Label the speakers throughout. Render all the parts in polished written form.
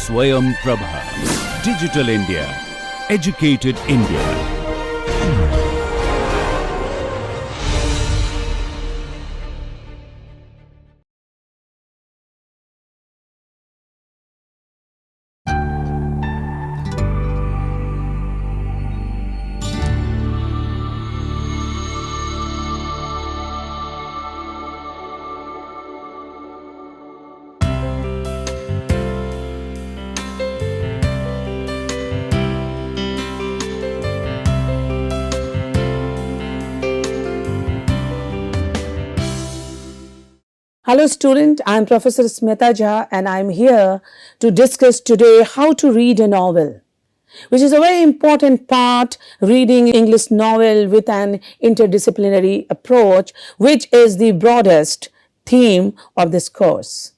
Speaker 1: Swayam Prabha. Digital India. Educated India.
Speaker 2: Hello student, I am Professor Smita Jha and I am here to discuss today how to read a novel, which is a very important part, reading English novel with an interdisciplinary approach, which is the broadest theme of this course.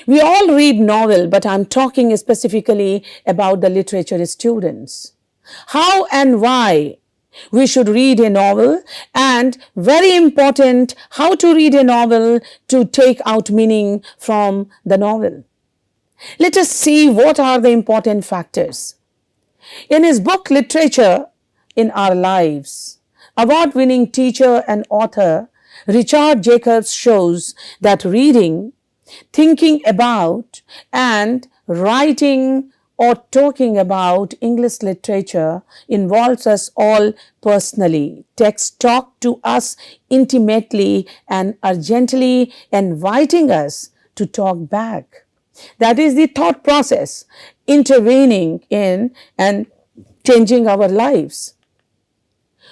Speaker 2: We all read novel, but I am talking specifically about the literature students. How and why we should read a novel, and very important, how to read a novel to take out meaning from the novel. Let us see what are the important factors. In his book Literature in Our Lives, award-winning teacher and author Richard Jacobs shows that reading, thinking about and writing or talking about English literature involves us all personally. Texts talk to us intimately and urgently inviting us to talk back. That is the thought process intervening in and changing our lives.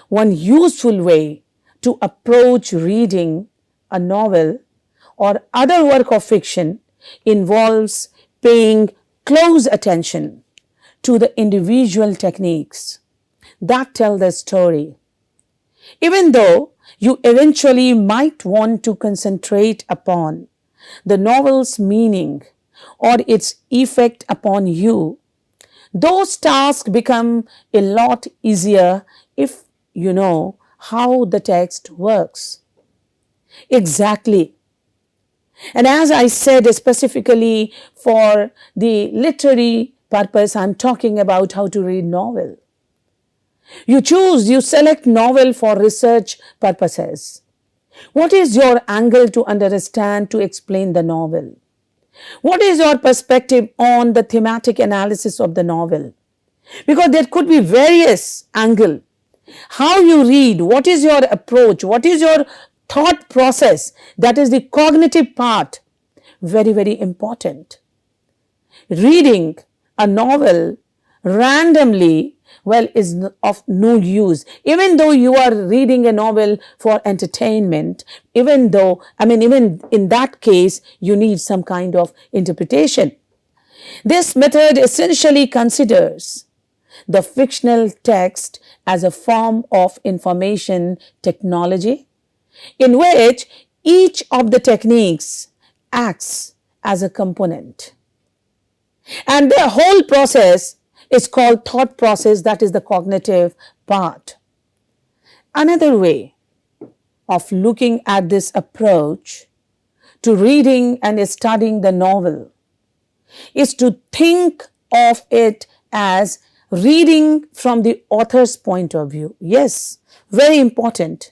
Speaker 2: One useful way to approach reading a novel or other work of fiction involves paying close attention to the individual techniques that tell the story. Even though you eventually might want to concentrate upon the novel's meaning or its effect upon you, those tasks become a lot easier if you know how the text works. Exactly. And as I said, specifically for the literary purpose, I'm talking about how to read novel. You select novel for research purposes. What is your angle to understand, to explain the novel? What is your perspective on the thematic analysis of the novel? Because there could be various angles. How you read, what is your approach, what is your thought process, that is the cognitive part, very, very important. Reading a novel randomly, well, is of no use. Even though you are reading a novel for entertainment, even in that case, you need some kind of interpretation. This method essentially considers the fictional text as a form of information technology, in which each of the techniques acts as a component. And the whole process is called thought process, that is the cognitive part. Another way of looking at this approach to reading and studying the novel is to think of it as reading from the author's point of view. Yes, very important.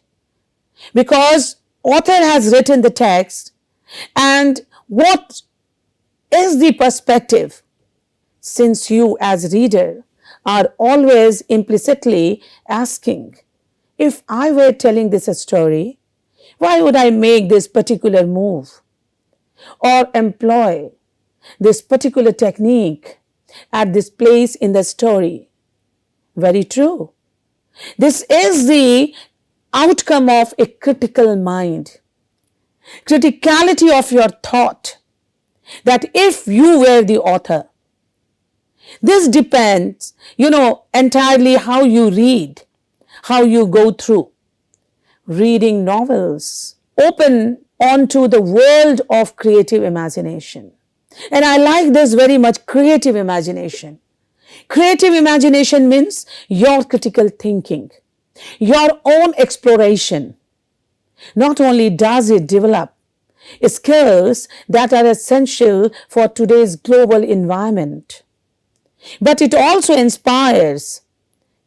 Speaker 2: Because author has written the text, and what is the perspective? Since you as reader are always implicitly asking, if I were telling this story, why would I make this particular move or employ this particular technique at this place in the story? Very true. This is the outcome of a critical mind, criticality of your thought, that if you were the author, this depends, entirely how you read, how you go through. Reading novels open onto the world of creative imagination. And I like this very much, creative imagination. Creative imagination means your critical thinking, your own exploration. Not only does it develop skills that are essential for today's global environment. But it also inspires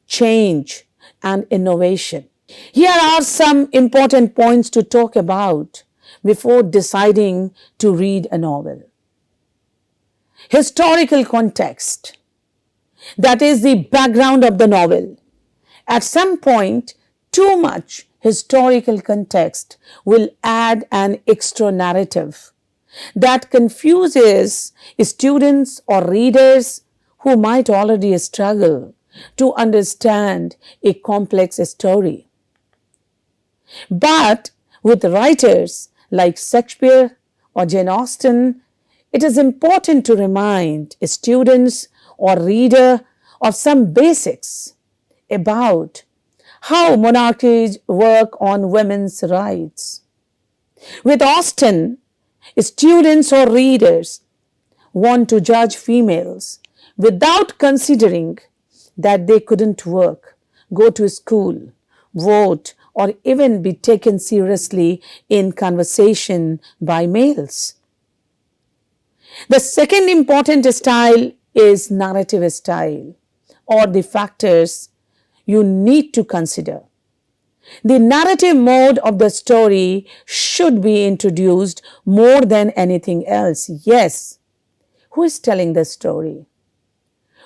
Speaker 2: change and innovation. Here are some important points to talk about before deciding to read a novel. Historical context, that is the background of the novel. At some point, too much historical context will add an extra narrative that confuses students or readers who might already struggle to understand a complex story. But with writers like Shakespeare or Jane Austen, it is important to remind students or reader of some basics about how monarchies work on women's rights. With Austen, students or readers want to judge females without considering that they couldn't work, go to school, vote, or even be taken seriously in conversation by males. The second important style is narrative style, or the factors you need to consider. The narrative mode of the story should be introduced more than anything else. Yes, who is telling the story?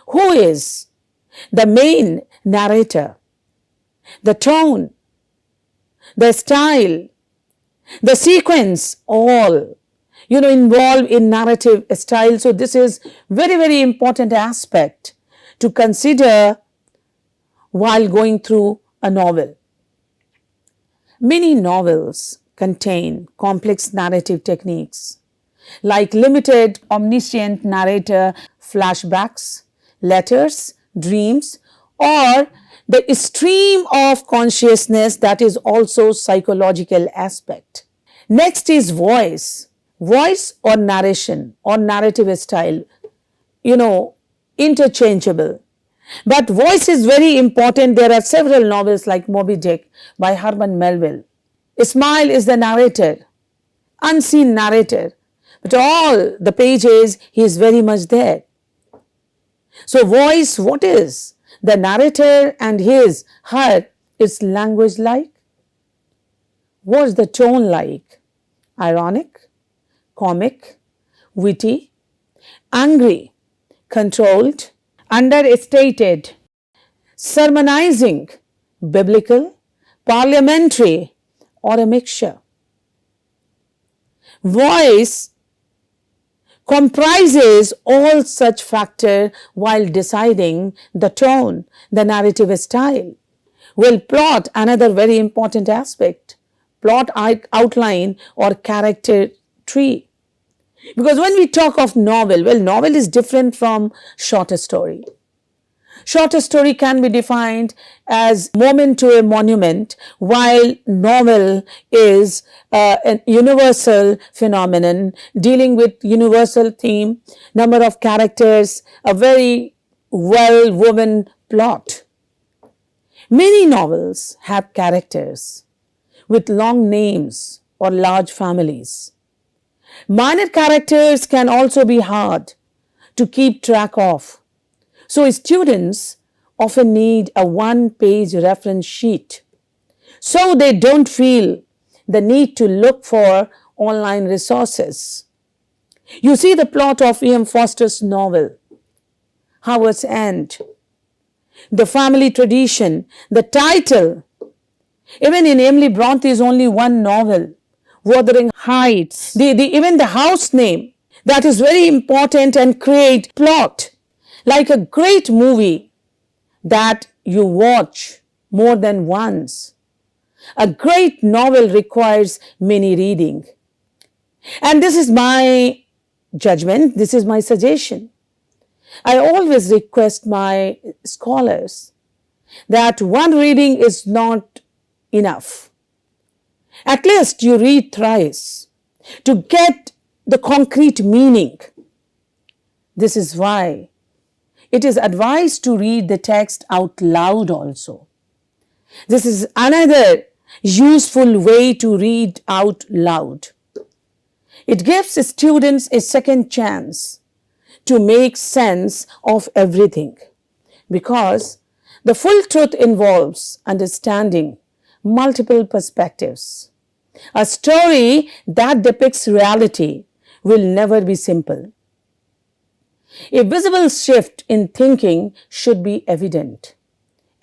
Speaker 2: Who is the main narrator? The tone, the style, the sequence, all involved in narrative style. So this is very, very important aspect to consider while going through a novel. Many novels contain complex narrative techniques like limited omniscient narrator, flashbacks, letters, dreams, or the stream of consciousness, that is also psychological aspect. Next is voice or narration or narrative style, interchangeable. But voice is very important. There are several novels like Moby Dick by Herman Melville. Ismail is the narrator, unseen narrator, but all the pages he is very much there. So voice, what is? The narrator and her is language like? What's the tone like? Ironic, comic, witty, angry, controlled, understated, sermonizing, biblical, parliamentary, or a mixture. Voice comprises all such factors while deciding the tone, the narrative style. Well, plot, another very important aspect. Plot outline or character tree. Because when we talk of novel, novel is different from short story. Short story can be defined as moment to a monument, while novel is a universal phenomenon dealing with universal theme, number of characters, a very well-woven plot. Many novels have characters with long names or large families. Minor characters can also be hard to keep track of. So students often need a one-page reference sheet so they don't feel the need to look for online resources. You see the plot of E.M. Foster's novel, Howard's End, the family tradition, the title. Even in Emily Bronte's only one novel, Wuthering Heights, even the house name, that is very important and create plot. Like a great movie that you watch more than once. A great novel requires many reading. And this is my judgment, this is my suggestion. I always request my scholars that one reading is not enough. At least you read thrice to get the concrete meaning. This is why it is advised to read the text out loud also. This is another useful way to read out loud. It gives students a second chance to make sense of everything, because the full truth involves understanding multiple perspectives. A story that depicts reality will never be simple. A visible shift in thinking should be evident,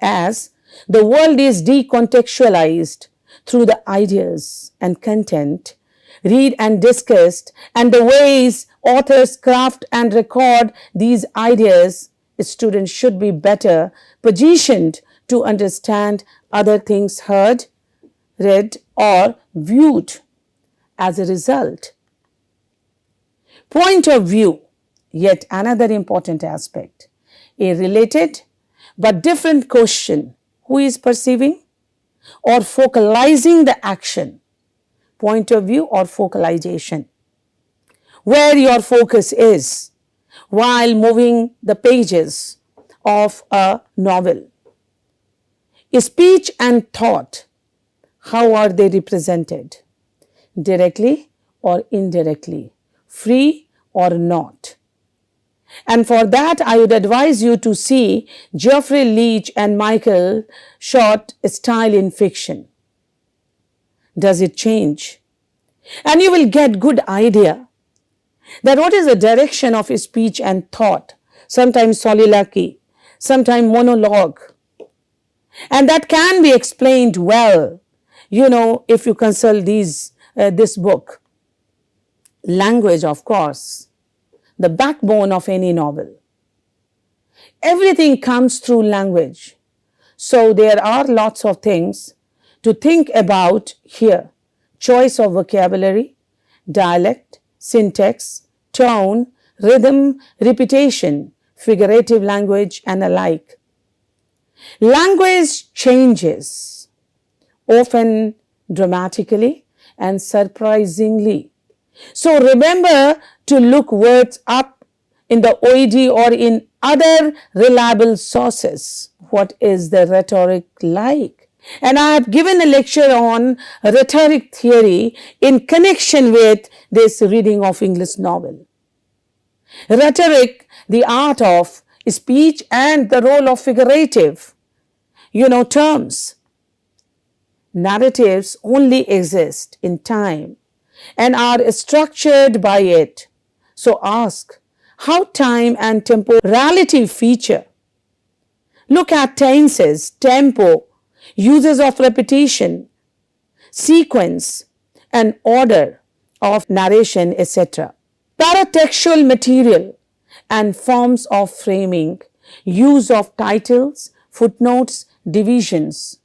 Speaker 2: as the world is decontextualized through the ideas and content read and discussed, and the ways authors craft and record these ideas. Students should be better positioned to understand other things heard, read, or viewed. As a result, point of view, yet another important aspect. A related but different question: who is perceiving or focalizing the action? Point of view or focalization. Where your focus is while moving the pages of a novel. Speech and thought, how are they represented? Directly or indirectly? Free or not? And for that, I would advise you to see Geoffrey Leach and Michael Short Style in Fiction. Does it change? And you will get good idea that what is the direction of speech and thought, sometimes soliloquy, sometimes monologue. And that can be explained well, if you consult this book. Language, of course, the backbone of any novel. Everything comes through language. So there are lots of things to think about here. Choice of vocabulary, dialect, syntax, tone, rhythm, repetition, figurative language, and alike. Language changes, often dramatically and surprisingly. So remember to look words up in the OED or in other reliable sources. What is the rhetoric like? And I have given a lecture on rhetoric theory in connection with this reading of English novel. Rhetoric, the art of speech and the role of figurative, terms. Narratives only exist in time and are structured by it. So ask, how time and temporality feature? Look at tenses, tempo, uses of repetition, sequence, and order of narration, etc. Paratextual material and forms of framing, use of titles, footnotes, divisions,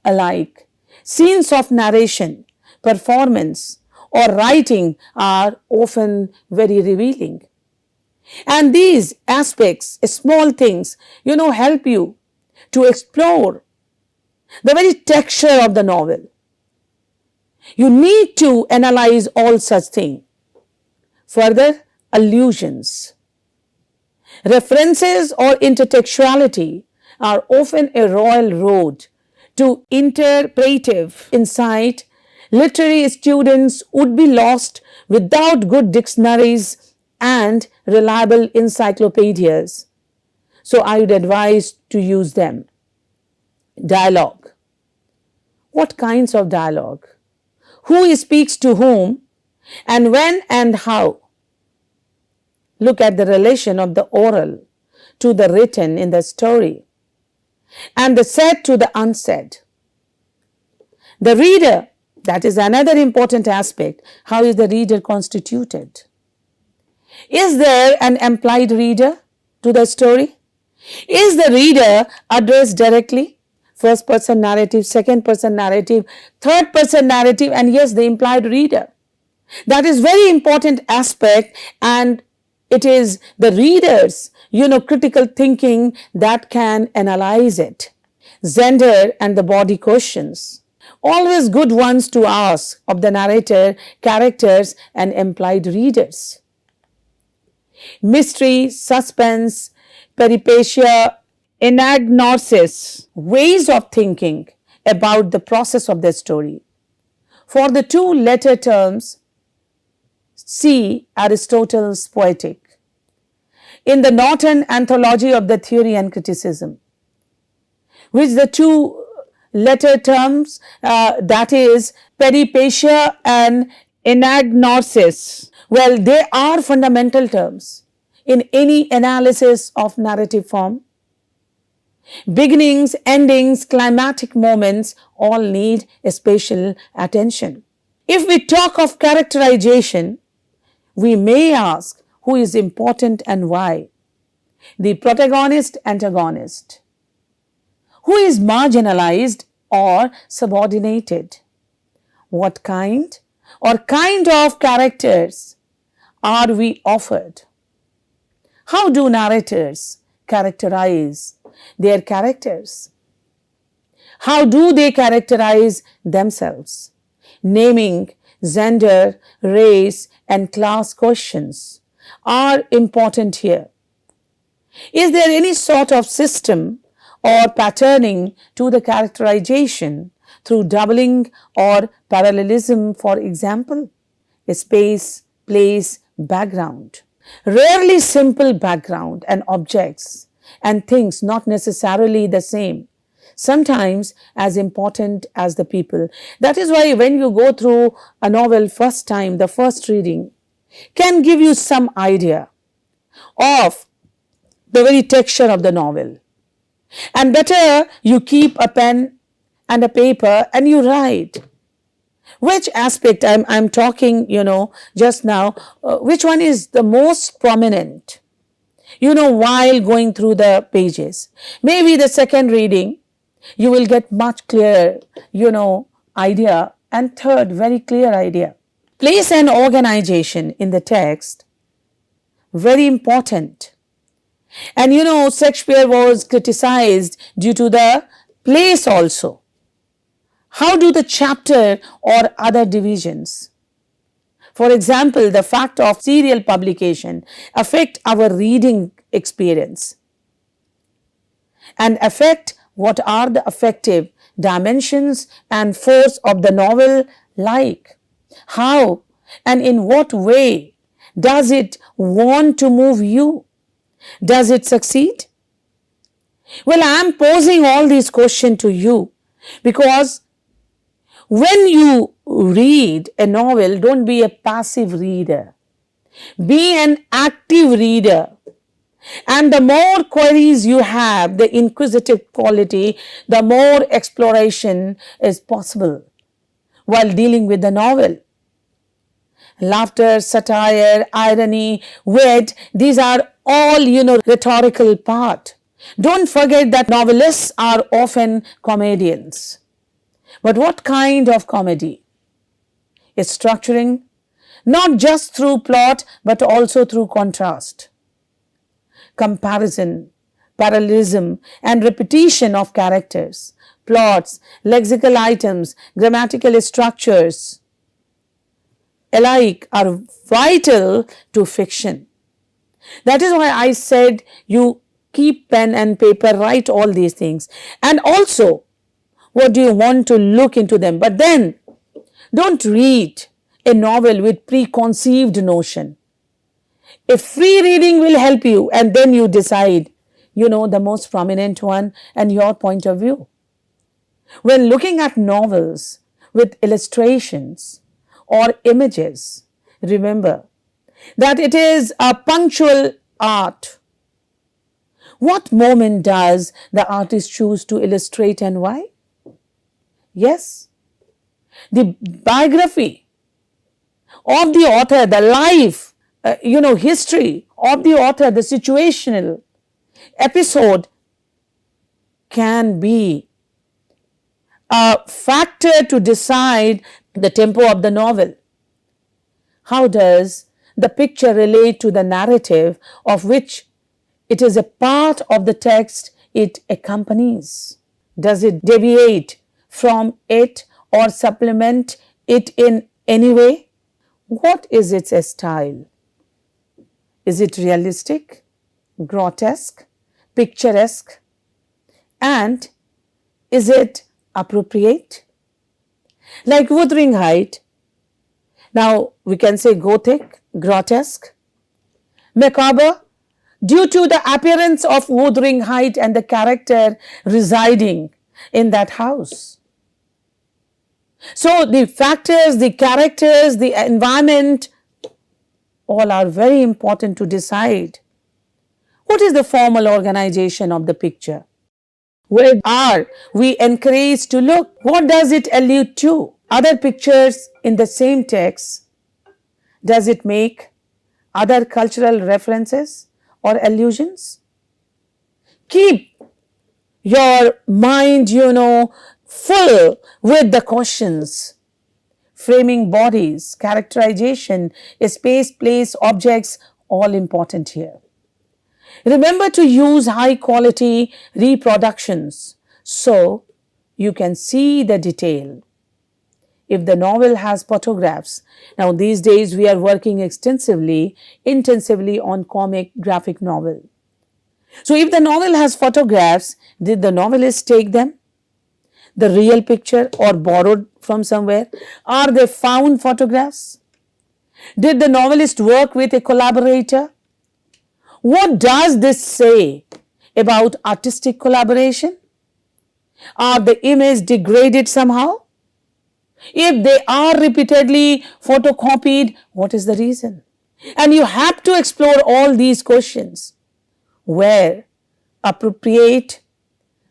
Speaker 2: alike. Scenes of narration, performance, or writing are often very revealing. And these aspects, small things, help you to explore the very texture of the novel. You need to analyze all such things. Further, allusions, references, or intertextuality are often a royal road to interpretive insight. Literary students would be lost without good dictionaries and reliable encyclopedias. So I would advise to use them. Dialogue. What kinds of dialogue? Who speaks to whom, and when and how? Look at the relation of the oral to the written in the story, and the said to the unsaid. The reader, that is another important aspect. How is the reader constituted? Is there an implied reader to the story? Is the reader addressed directly? First person narrative, second person narrative, third person narrative, and yes, the implied reader. That is very important aspect, and it is the reader's, critical thinking that can analyze it. Gender and the body questions. Always good ones to ask of the narrator, characters, and implied readers. Mystery, suspense, peripecia, enagnosis, ways of thinking about the process of the story. For the two latter terms, C. Aristotle's Poetic. In the Norton Anthology of the Theory and Criticism, which the two letter terms, that is peripatia and anagnosis, well, they are fundamental terms in any analysis of narrative form. Beginnings, endings, climatic moments all need a special attention. If we talk of characterization, we may ask who is important and why. The protagonist, antagonist. Who is marginalized or subordinated? What kind or kind of characters are we offered? How do narrators characterize their characters? How do they characterize themselves? Naming, gender, race, and class questions are important here. Is there any sort of system or patterning to the characterization through doubling or parallelism, for example? A space, place, background. Rarely simple background and objects and things not necessarily the same, sometimes as important as the people. That is why when you go through a novel first time, the first reading can give you some idea of the very texture of the novel. And better you keep a pen and a paper and you write. Which aspect I'm talking, just now, which one is the most prominent, while going through the pages. Maybe the second reading, you will get much clearer, idea, and third, very clear idea. Place and organization in the text, very important. And Shakespeare was criticized due to the place also. How do the chapter or other divisions, for example, the fact of serial publication, affect our reading experience and affect what are the affective dimensions and force of the novel like? How and in what way does it want to move you? Does it succeed? Well, I am posing all these questions to you because when you read a novel, don't be a passive reader. Be an active reader. And the more queries you have, the inquisitive quality, the more exploration is possible while dealing with the novel. Laughter, satire, irony, wit, these are all, rhetorical part. Don't forget that novelists are often comedians. But what kind of comedy? It's structuring, not just through plot, but also through contrast, comparison, parallelism, and repetition of characters, plots, lexical items, grammatical structures alike are vital to fiction. That is why I said you keep pen and paper, write all these things. And also, what do you want to look into them? But then, don't read a novel with preconceived notion. A free reading will help you and then you decide, the most prominent one and your point of view. When looking at novels with illustrations or images, remember that it is a punctual art. What moment does the artist choose to illustrate and why? Yes, the biography of the author, the life, history of the author, the situational episode can be a factor to decide the tempo of the novel. How does the picture relate to the narrative of which it is a part of the text it accompanies? Does it deviate from it or supplement it in any way? What is its style? Is it realistic, grotesque, picturesque? And is it appropriate? Like Wuthering Height, Now we can say gothic, grotesque, macabre, due to the appearance of wuthering height and the character residing in that house. So the factors, the characters, the environment, all are very important to decide what is the formal organization of the picture. Where are we encouraged to look? What does it allude to? Other pictures in the same text, does it make other cultural references or allusions? Keep your mind, full with the questions. Framing bodies, characterization, space, place, objects, all important here. Remember to use high quality reproductions so you can see the detail. If the novel has photographs, now these days we are working intensively on comic graphic novel. So if the novel has photographs, did the novelist take them? The real picture or borrowed from somewhere? Are they found photographs? Did the novelist work with a collaborator? What does this say about artistic collaboration? Are the images degraded somehow? If they are repeatedly photocopied, what is the reason? And you have to explore all these questions. Where appropriate,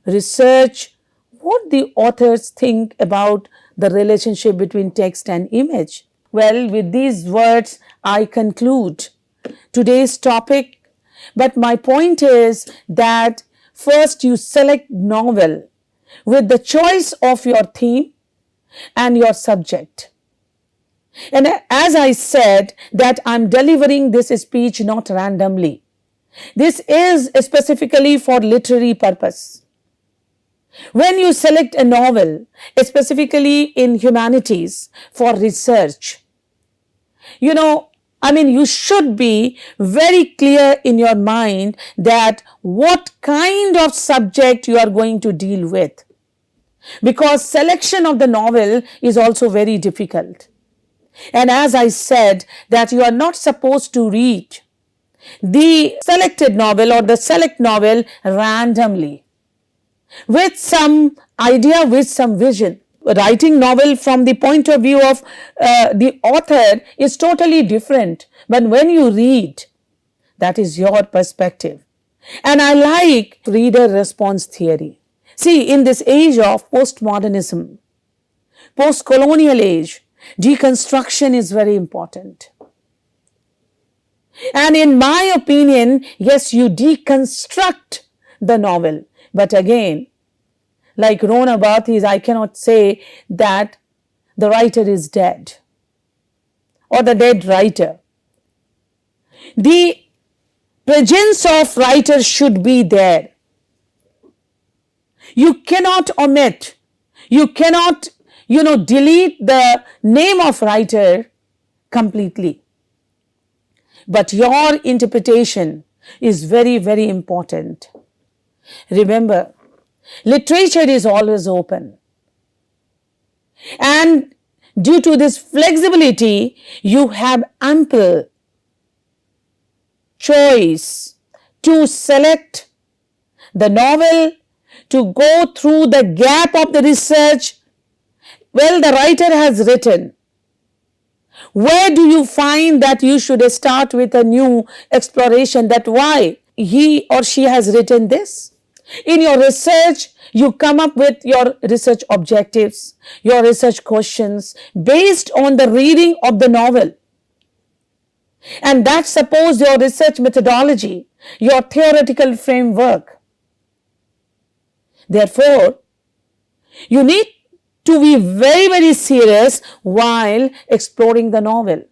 Speaker 2: research what the authors think about the relationship between text and image. Well, with these words, I conclude today's topic. But my point is that first you select novel with the choice of your theme and your subject. And as I said that I'm delivering this speech not randomly. This is specifically for literary purpose. When you select a novel, specifically in humanities for research, you should be very clear in your mind that what kind of subject you are going to deal with. Because selection of the novel is also very difficult. And as I said that you are not supposed to read the selected novel or the select novel randomly with some idea, with some vision. Writing novel from the point of view of the author is totally different. But when you read, that is your perspective. And I like reader response theory. See, in this age of postmodernism, post-colonial age, deconstruction is very important. And in my opinion, yes, you deconstruct the novel. But again, like Rona Barthes, I cannot say that the writer is dead or the dead writer. The presence of writer should be there. You cannot omit, you cannot, delete the name of writer completely. But your interpretation is very, very important. Remember, literature is always open. And due to this flexibility, you have ample choice to select the novel, to go through the gap of the research. Well, the writer has written. Where do you find that you should start with a new exploration, that why he or she has written this? In your research, you come up with your research objectives, your research questions based on the reading of the novel. And that suppose your research methodology, your theoretical framework. Therefore, you need to be very, very serious while exploring the novel.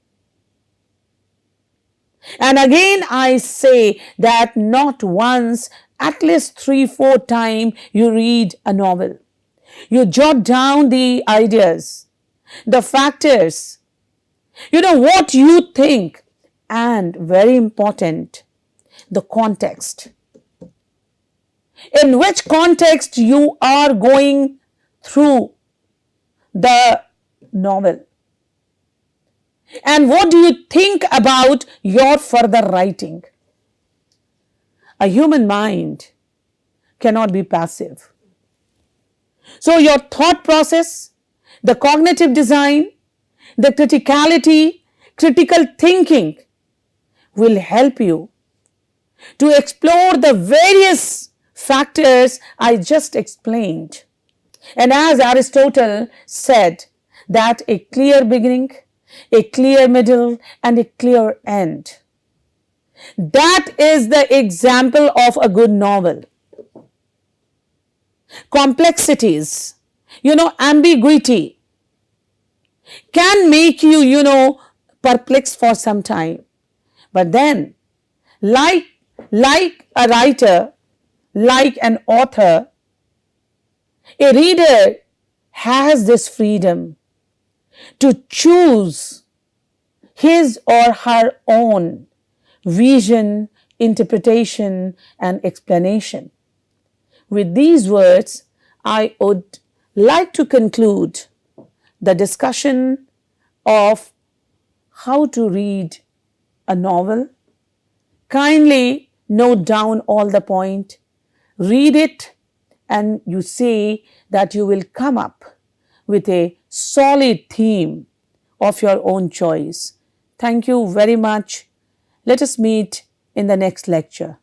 Speaker 2: And again, I say that not once, at least 3-4 times you read a novel. You jot down the ideas, the factors, what you think, and very important, the context. In which context you are going through the novel. And what do you think about your further writing? A human mind cannot be passive. So your thought process, the cognitive design, the criticality, critical thinking will help you to explore the various factors I just explained. And as Aristotle said, that a clear beginning, a clear middle, and a clear end. That is the example of a good novel. Complexities, ambiguity can make you, perplexed for some time. But then, like a writer, like an author, a reader has this freedom to choose his or her own vision, interpretation, and explanation. With these words, I would like to conclude the discussion of how to read a novel. Kindly note down all the point, read it, and you see that you will come up with a solid theme of your own choice. Thank you very much. Let us meet in the next lecture.